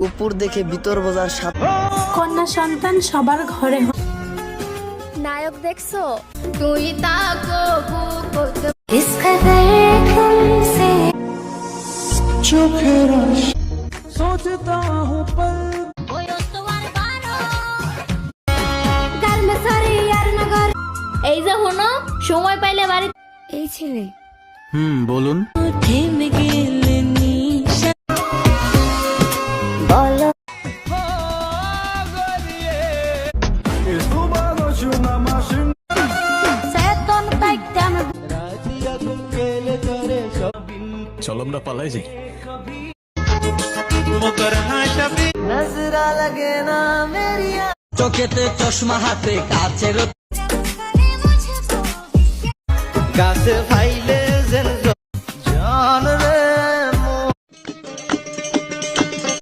উপর দেখে ভিতর বোঝার সাথে কন্যা সন্তান সবার ঘরে নায়ক দেখছো তুই তাকো এই যে হনো সময় পাইলে বাড়ি এই ছেলে বলুন। বলো চলো আমরা পালাই যাই। চোখেতে চশমা হাতে কাছের গাছে ফাইলে